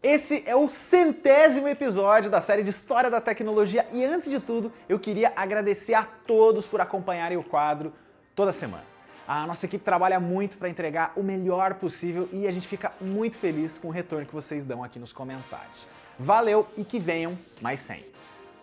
Esse é o 100º episódio da série de História da Tecnologia e antes de tudo eu queria agradecer a todos por acompanharem o quadro toda semana. A nossa equipe trabalha muito para entregar o melhor possível e a gente fica muito feliz com o retorno que vocês dão aqui nos comentários. Valeu e que venham mais 100.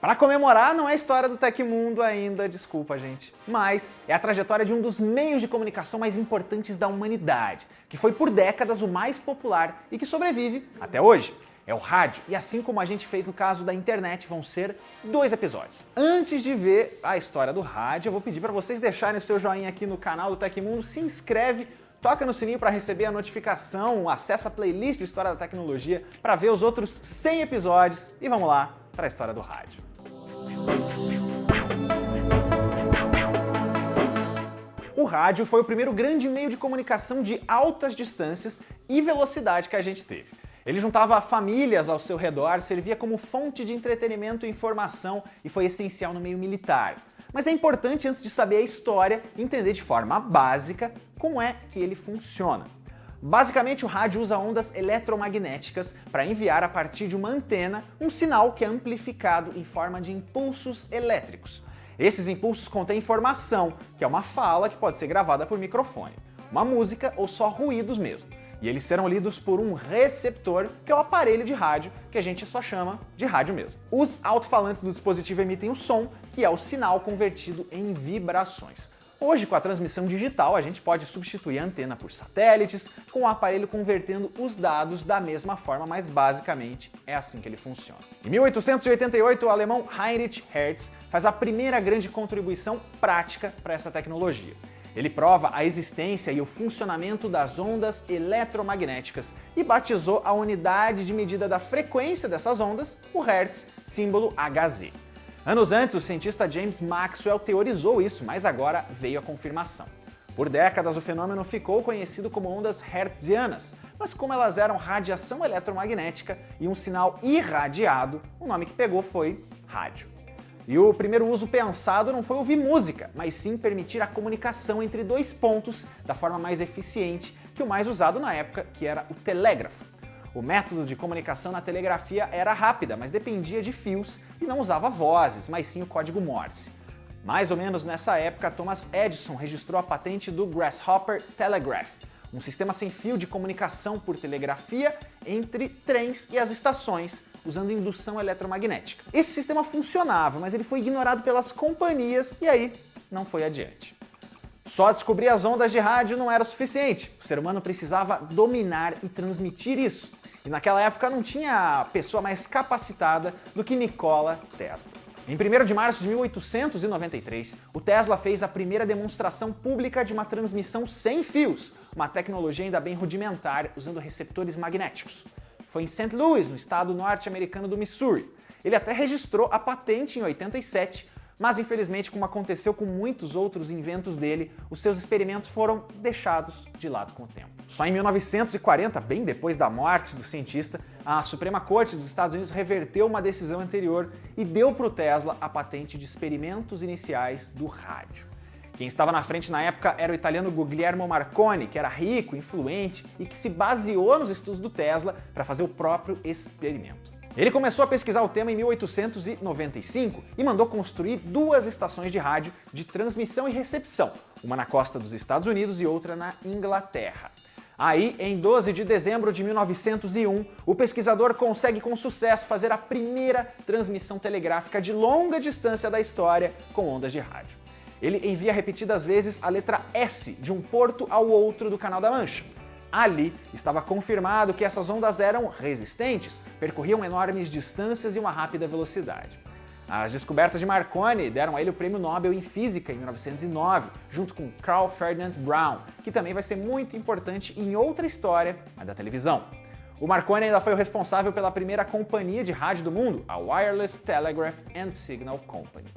Para comemorar, não é a história do Tecmundo ainda, desculpa gente, mas é a trajetória de um dos meios de comunicação mais importantes da humanidade, que foi por décadas o mais popular e que sobrevive até hoje. É o rádio, e assim como a gente fez no caso da internet, vão ser 2 episódios. Antes de ver a história do rádio, eu vou pedir para vocês deixarem o seu joinha aqui no canal do Tecmundo, se inscreve, toca no sininho para receber a notificação, acessa a playlist de História da Tecnologia para ver os outros 100 episódios e vamos lá para a história do rádio. O rádio foi o primeiro grande meio de comunicação de altas distâncias e velocidade que a gente teve. Ele juntava famílias ao seu redor, servia como fonte de entretenimento e informação e foi essencial no meio militar. Mas é importante, antes de saber a história, entender de forma básica como é que ele funciona. Basicamente, o rádio usa ondas eletromagnéticas para enviar a partir de uma antena um sinal que é amplificado em forma de impulsos elétricos. Esses impulsos contêm informação, que é uma fala que pode ser gravada por microfone, uma música ou só ruídos mesmo. E eles serão lidos por um receptor, que é o aparelho de rádio, que a gente só chama de rádio mesmo. Os alto-falantes do dispositivo emitem o som, que é o sinal convertido em vibrações. Hoje, com a transmissão digital, a gente pode substituir a antena por satélites, com o aparelho convertendo os dados da mesma forma, mas basicamente é assim que ele funciona. Em 1888, o alemão Heinrich Hertz faz a primeira grande contribuição prática para essa tecnologia. Ele prova a existência e o funcionamento das ondas eletromagnéticas e batizou a unidade de medida da frequência dessas ondas, o Hertz, símbolo Hz. Anos antes, o cientista James Maxwell teorizou isso, mas agora veio a confirmação. Por décadas, o fenômeno ficou conhecido como ondas hertzianas, mas como elas eram radiação eletromagnética e um sinal irradiado, o nome que pegou foi rádio. E o primeiro uso pensado não foi ouvir música, mas sim permitir a comunicação entre 2 pontos da forma mais eficiente que o mais usado na época, que era o telégrafo. O método de comunicação na telegrafia era rápida, mas dependia de fios e não usava vozes, mas sim o código Morse. Mais ou menos nessa época, Thomas Edison registrou a patente do Grasshopper Telegraph, um sistema sem fio de comunicação por telegrafia entre trens e as estações, usando indução eletromagnética. Esse sistema funcionava, mas ele foi ignorado pelas companhias e aí não foi adiante. Só descobrir as ondas de rádio não era o suficiente. O ser humano precisava dominar e transmitir isso. E naquela época não tinha pessoa mais capacitada do que Nikola Tesla. Em 1º de março de 1893, o Tesla fez a primeira demonstração pública de uma transmissão sem fios, uma tecnologia ainda bem rudimentar, usando receptores magnéticos. Foi em St. Louis, no estado norte-americano do Missouri. Ele até registrou a patente em 87, mas infelizmente, como aconteceu com muitos outros inventos dele, os seus experimentos foram deixados de lado com o tempo. Só em 1940, bem depois da morte do cientista, a Suprema Corte dos Estados Unidos reverteu uma decisão anterior e deu para o Tesla a patente de experimentos iniciais do rádio. Quem estava na frente na época era o italiano Guglielmo Marconi, que era rico, influente e que se baseou nos estudos do Tesla para fazer o próprio experimento. Ele começou a pesquisar o tema em 1895 e mandou construir 2 estações de rádio de transmissão e recepção, uma na costa dos Estados Unidos e outra na Inglaterra. Aí, em 12 de dezembro de 1901, o pesquisador consegue com sucesso fazer a primeira transmissão telegráfica de longa distância da história com ondas de rádio. Ele envia repetidas vezes a letra S de um porto ao outro do Canal da Mancha. Ali estava confirmado que essas ondas eram resistentes, percorriam enormes distâncias e uma rápida velocidade. As descobertas de Marconi deram a ele o Prêmio Nobel em Física em 1909, junto com Carl Ferdinand Brown, que também vai ser muito importante em outra história, a da televisão. O Marconi ainda foi o responsável pela primeira companhia de rádio do mundo, a Wireless Telegraph and Signal Company.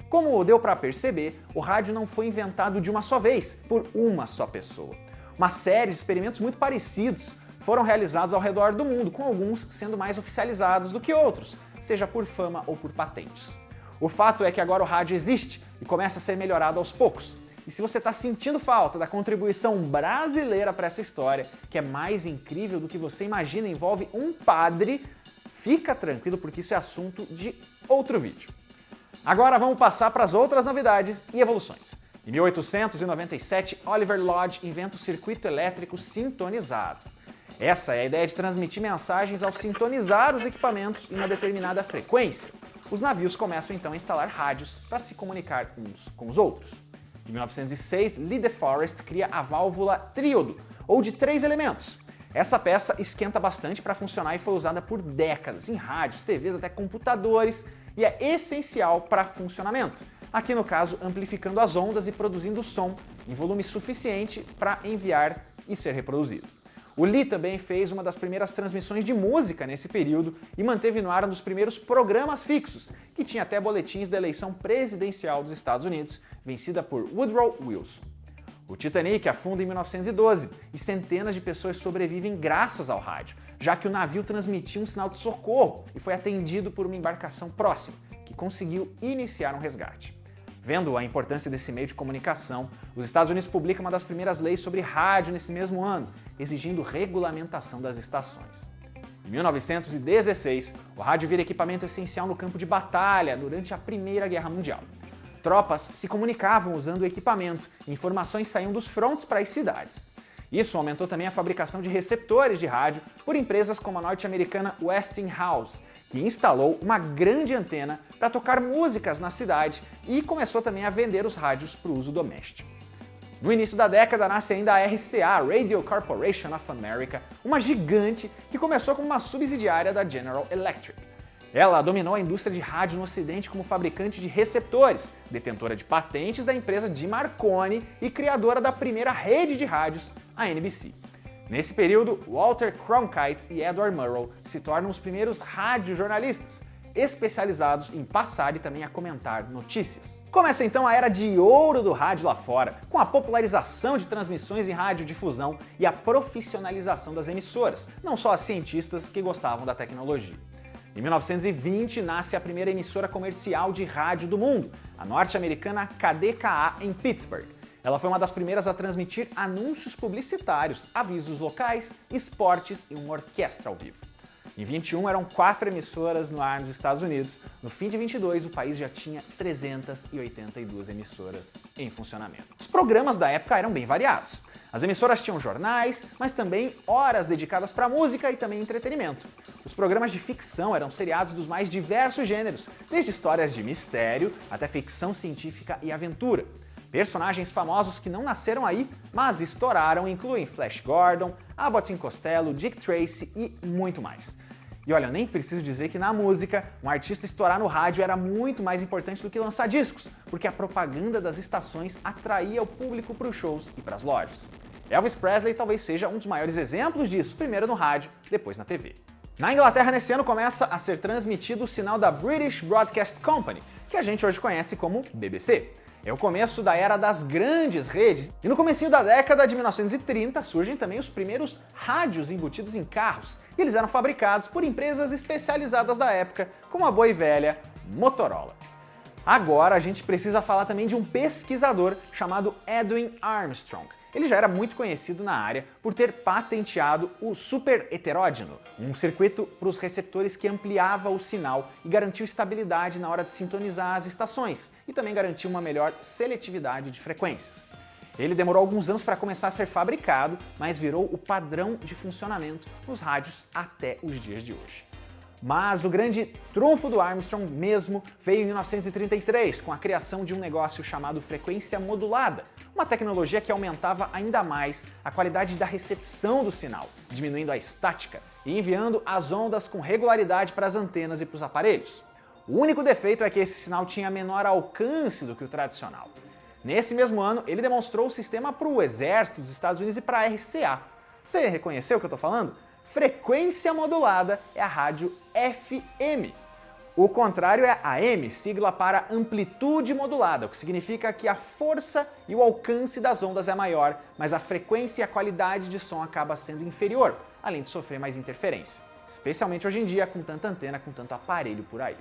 Como deu para perceber, o rádio não foi inventado de uma só vez, por uma só pessoa. Uma série de experimentos muito parecidos foram realizados ao redor do mundo, com alguns sendo mais oficializados do que outros, seja por fama ou por patentes. O fato é que agora o rádio existe e começa a ser melhorado aos poucos. E se você está sentindo falta da contribuição brasileira para essa história, que é mais incrível do que você imagina, envolve um padre, fica tranquilo porque isso é assunto de outro vídeo. Agora vamos passar para as outras novidades e evoluções. Em 1897, Oliver Lodge inventa o circuito elétrico sintonizado. Essa é a ideia de transmitir mensagens ao sintonizar os equipamentos em uma determinada frequência. Os navios começam então a instalar rádios para se comunicar uns com os outros. Em 1906, Lee De Forest cria a válvula tríodo, ou de 3 elementos. Essa peça esquenta bastante para funcionar e foi usada por décadas em rádios, TVs, até computadores, e é essencial para funcionamento. Aqui no caso, amplificando as ondas e produzindo som em volume suficiente para enviar e ser reproduzido. O Lee também fez uma das primeiras transmissões de música nesse período e manteve no ar um dos primeiros programas fixos, que tinha até boletins da eleição presidencial dos Estados Unidos, vencida por Woodrow Wilson. O Titanic afunda em 1912 e centenas de pessoas sobrevivem graças ao rádio, já que o navio transmitia um sinal de socorro e foi atendido por uma embarcação próxima, que conseguiu iniciar um resgate. Vendo a importância desse meio de comunicação, os Estados Unidos publicam uma das primeiras leis sobre rádio nesse mesmo ano, exigindo regulamentação das estações. Em 1916, o rádio vira equipamento essencial no campo de batalha durante a Primeira Guerra Mundial. Tropas se comunicavam usando o equipamento e informações saíam dos frontes para as cidades. Isso aumentou também a fabricação de receptores de rádio por empresas como a norte-americana Westinghouse, que instalou uma grande antena para tocar músicas na cidade e começou também a vender os rádios para o uso doméstico. No início da década nasce ainda a RCA, Radio Corporation of America, uma gigante que começou como uma subsidiária da General Electric. Ela dominou a indústria de rádio no Ocidente como fabricante de receptores, detentora de patentes da empresa de Marconi e criadora da primeira rede de rádios, a NBC. Nesse período, Walter Cronkite e Edward Murrow se tornam os primeiros radiojornalistas, especializados em passar e também a comentar notícias. Começa então a era de ouro do rádio lá fora, com a popularização de transmissões em radiodifusão e a profissionalização das emissoras, não só as cientistas que gostavam da tecnologia. Em 1920, nasce a primeira emissora comercial de rádio do mundo, a norte-americana KDKA em Pittsburgh. Ela foi uma das primeiras a transmitir anúncios publicitários, avisos locais, esportes e uma orquestra ao vivo. Em 21 eram 4 emissoras no ar nos Estados Unidos. No fim de 22, o país já tinha 382 emissoras em funcionamento. Os programas da época eram bem variados. As emissoras tinham jornais, mas também horas dedicadas para música e também entretenimento. Os programas de ficção eram seriados dos mais diversos gêneros, desde histórias de mistério até ficção científica e aventura. Personagens famosos que não nasceram aí, mas estouraram incluem Flash Gordon, Abbott e Costello, Dick Tracy e muito mais. E olha, eu nem preciso dizer que na música, um artista estourar no rádio era muito mais importante do que lançar discos, porque a propaganda das estações atraía o público para os shows e para as lojas. Elvis Presley talvez seja um dos maiores exemplos disso, primeiro no rádio, depois na TV. Na Inglaterra, nesse ano, começa a ser transmitido o sinal da British Broadcast Company, que a gente hoje conhece como BBC. É o começo da era das grandes redes, e no comecinho da década de 1930 surgem também os primeiros rádios embutidos em carros, e eles eram fabricados por empresas especializadas da época, como a boa e velha Motorola. Agora a gente precisa falar também de um pesquisador chamado Edwin Armstrong. Ele já era muito conhecido na área por ter patenteado o superheteródino, um circuito para os receptores que ampliava o sinal e garantiu estabilidade na hora de sintonizar as estações, e também garantiu uma melhor seletividade de frequências. Ele demorou alguns anos para começar a ser fabricado, mas virou o padrão de funcionamento nos rádios até os dias de hoje. Mas o grande trunfo do Armstrong mesmo veio em 1933, com a criação de um negócio chamado frequência modulada, uma tecnologia que aumentava ainda mais a qualidade da recepção do sinal, diminuindo a estática e enviando as ondas com regularidade para as antenas e para os aparelhos. O único defeito é que esse sinal tinha menor alcance do que o tradicional. Nesse mesmo ano, ele demonstrou o sistema para o Exército dos Estados Unidos e para a RCA. Você reconheceu o que eu estou falando? Frequência modulada é a rádio FM. O contrário é AM, sigla para amplitude modulada, o que significa que a força e o alcance das ondas é maior, mas a frequência e a qualidade de som acaba sendo inferior, além de sofrer mais interferência, especialmente hoje em dia com tanta antena, com tanto aparelho por aí.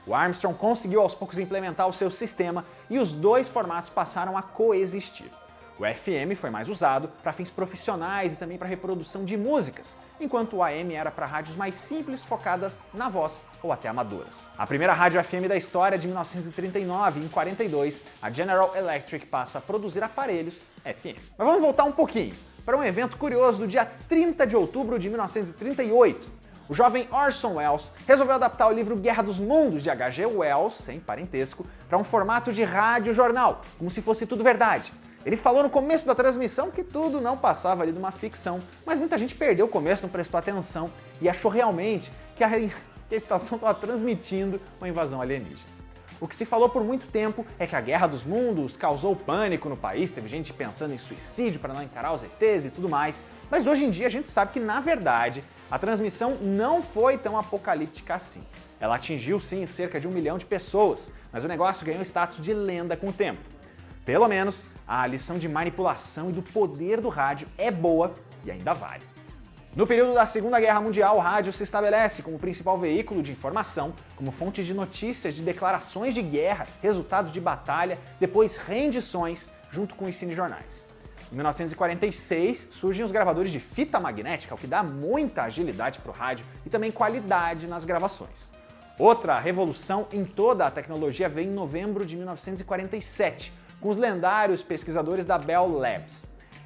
O Armstrong conseguiu aos poucos implementar o seu sistema e os dois formatos passaram a coexistir. O FM foi mais usado para fins profissionais e também para reprodução de músicas, enquanto o AM era para rádios mais simples focadas na voz ou até amadoras. A primeira rádio FM da história é de 1939 e em 42 a General Electric passa a produzir aparelhos FM. Mas vamos voltar um pouquinho para um evento curioso do dia 30 de outubro de 1938. O jovem Orson Welles resolveu adaptar o livro Guerra dos Mundos de H.G. Wells, sem parentesco, para um formato de rádio-jornal, como se fosse tudo verdade. Ele falou no começo da transmissão que tudo não passava ali de uma ficção, mas muita gente perdeu o começo, não prestou atenção e achou realmente que a estação estava transmitindo uma invasão alienígena. O que se falou por muito tempo é que a Guerra dos Mundos causou pânico no país, teve gente pensando em suicídio para não encarar os ETs e tudo mais, mas hoje em dia a gente sabe que, na verdade, a transmissão não foi tão apocalíptica assim. Ela atingiu sim cerca de 1 milhão de pessoas, mas o negócio ganhou status de lenda com o tempo. Pelo menos, a lição de manipulação e do poder do rádio é boa e ainda vale. No período da Segunda Guerra Mundial, o rádio se estabelece como principal veículo de informação, como fonte de notícias de declarações de guerra, resultados de batalha, depois rendições, junto com os cinejornais. Em 1946, surgem os gravadores de fita magnética, o que dá muita agilidade para o rádio e também qualidade nas gravações. Outra revolução em toda a tecnologia vem em novembro de 1947, com os lendários pesquisadores da Bell Labs.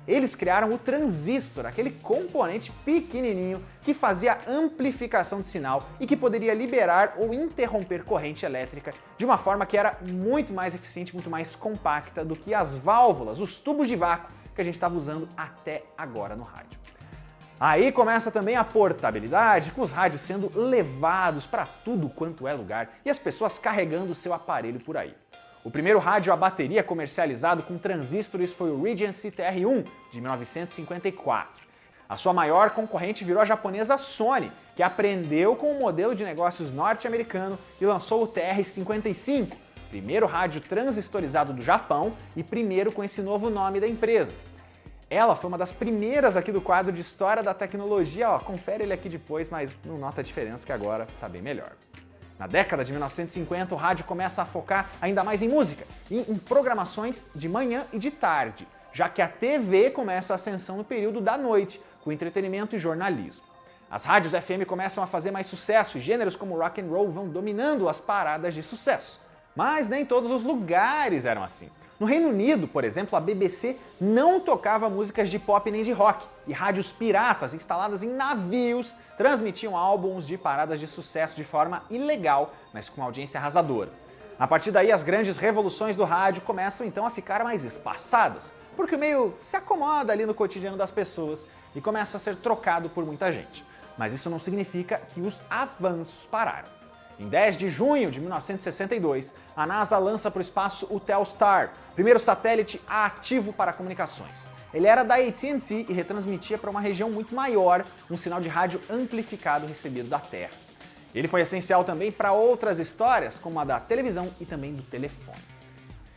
Eles criaram o transistor, aquele componente pequenininho que fazia amplificação de sinal e que poderia liberar ou interromper corrente elétrica de uma forma que era muito mais eficiente, muito mais compacta do que as válvulas, os tubos de vácuo que a gente estava usando até agora no rádio. Aí começa também a portabilidade, com os rádios sendo levados para tudo quanto é lugar e as pessoas carregando o seu aparelho por aí. O primeiro rádio a bateria comercializado com transistores foi o Regency TR-1, de 1954. A sua maior concorrente virou a japonesa Sony, que aprendeu com o modelo de negócios norte-americano e lançou o TR-55, primeiro rádio transistorizado do Japão e primeiro com esse novo nome da empresa. Ela foi uma das primeiras aqui do quadro de História da Tecnologia, confere ele aqui depois, mas não nota a diferença que agora tá bem melhor. Na década de 1950, o rádio começa a focar ainda mais em música e em programações de manhã e de tarde, já que a TV começa a ascensão no período da noite, com entretenimento e jornalismo. As rádios FM começam a fazer mais sucesso e gêneros como rock and roll vão dominando as paradas de sucesso. Mas nem todos os lugares eram assim. No Reino Unido, por exemplo, a BBC não tocava músicas de pop nem de rock, e rádios piratas instaladas em navios transmitiam álbuns de paradas de sucesso de forma ilegal, mas com audiência arrasadora. A partir daí, as grandes revoluções do rádio começam então a ficar mais espaçadas, porque o meio se acomoda ali no cotidiano das pessoas e começa a ser trocado por muita gente. Mas isso não significa que os avanços pararam. Em 10 de junho de 1962, a NASA lança para o espaço o Telstar, primeiro satélite ativo para comunicações. Ele era da AT&T e retransmitia para uma região muito maior um sinal de rádio amplificado recebido da Terra. Ele foi essencial também para outras histórias, como a da televisão e também do telefone.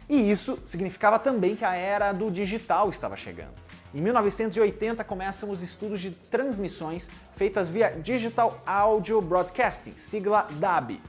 E isso significava também que a era do digital estava chegando. Em 1980 começam os estudos de transmissões feitas via Digital Audio Broadcasting, sigla DAB.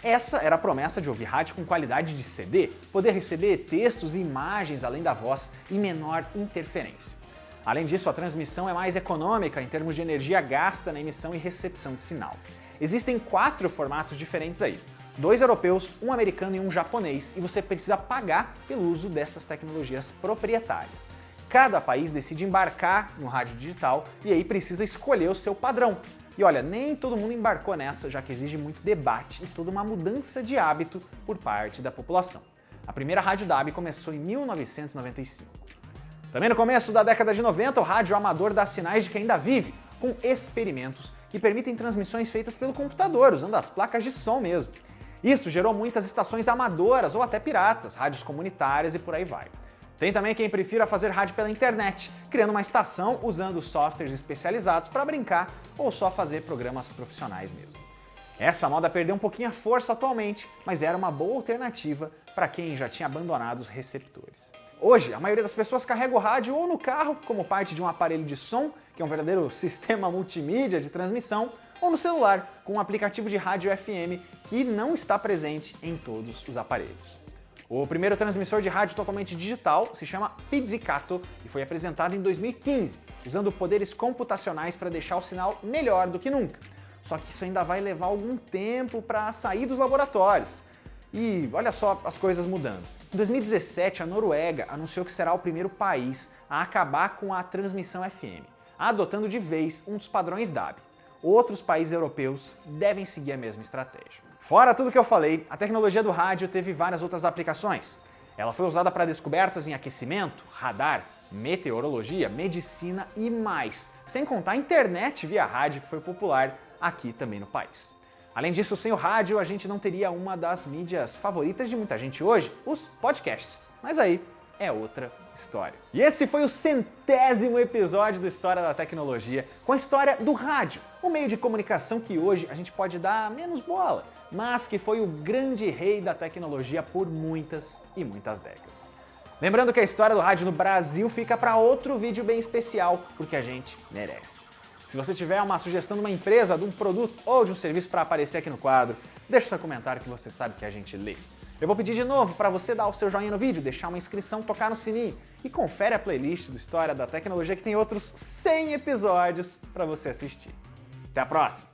Essa era a promessa de ouvir rádio com qualidade de CD, poder receber textos e imagens além da voz e menor interferência. Além disso, a transmissão é mais econômica em termos de energia gasta na emissão e recepção de sinal. Existem 4 formatos diferentes aí, 2 europeus, 1 americano e 1 japonês, e você precisa pagar pelo uso dessas tecnologias proprietárias. Cada país decide embarcar no rádio digital e aí precisa escolher o seu padrão. E olha, nem todo mundo embarcou nessa, já que exige muito debate e toda uma mudança de hábito por parte da população. A primeira rádio DAB começou em 1995. Também no começo da década de 90, o rádio amador dá sinais de que ainda vive, com experimentos que permitem transmissões feitas pelo computador, usando as placas de som mesmo. Isso gerou muitas estações amadoras ou até piratas, rádios comunitárias e por aí vai. Tem também quem prefira fazer rádio pela internet, criando uma estação usando softwares especializados para brincar ou só fazer programas profissionais mesmo. Essa moda perdeu um pouquinho a força atualmente, mas era uma boa alternativa para quem já tinha abandonado os receptores. Hoje, a maioria das pessoas carrega o rádio ou no carro, como parte de um aparelho de som, que é um verdadeiro sistema multimídia de transmissão, ou no celular, com um aplicativo de rádio FM que não está presente em todos os aparelhos. O primeiro transmissor de rádio totalmente digital se chama Pizzicato e foi apresentado em 2015, usando poderes computacionais para deixar o sinal melhor do que nunca. Só que isso ainda vai levar algum tempo para sair dos laboratórios. E olha só as coisas mudando. Em 2017, a Noruega anunciou que será o primeiro país a acabar com a transmissão FM, adotando de vez um dos padrões DAB. Outros países europeus devem seguir a mesma estratégia. Fora tudo que eu falei, a tecnologia do rádio teve várias outras aplicações. Ela foi usada para descobertas em aquecimento, radar, meteorologia, medicina e mais, sem contar a internet via rádio, que foi popular aqui também no país. Além disso, sem o rádio, a gente não teria uma das mídias favoritas de muita gente hoje, os podcasts. Mas aí é outra história. E esse foi o 100º episódio do História da Tecnologia, com a história do rádio, um meio de comunicação que hoje a gente pode dar menos bola, mas que foi o grande rei da tecnologia por muitas e muitas décadas. Lembrando que a história do rádio no Brasil fica para outro vídeo bem especial, porque a gente merece. Se você tiver uma sugestão de uma empresa, de um produto ou de um serviço para aparecer aqui no quadro, deixa seu comentário que você sabe que a gente lê. Eu vou pedir de novo para você dar o seu joinha no vídeo, deixar uma inscrição, tocar no sininho e confere a playlist do História da Tecnologia que tem outros 100 episódios para você assistir. Até a próxima!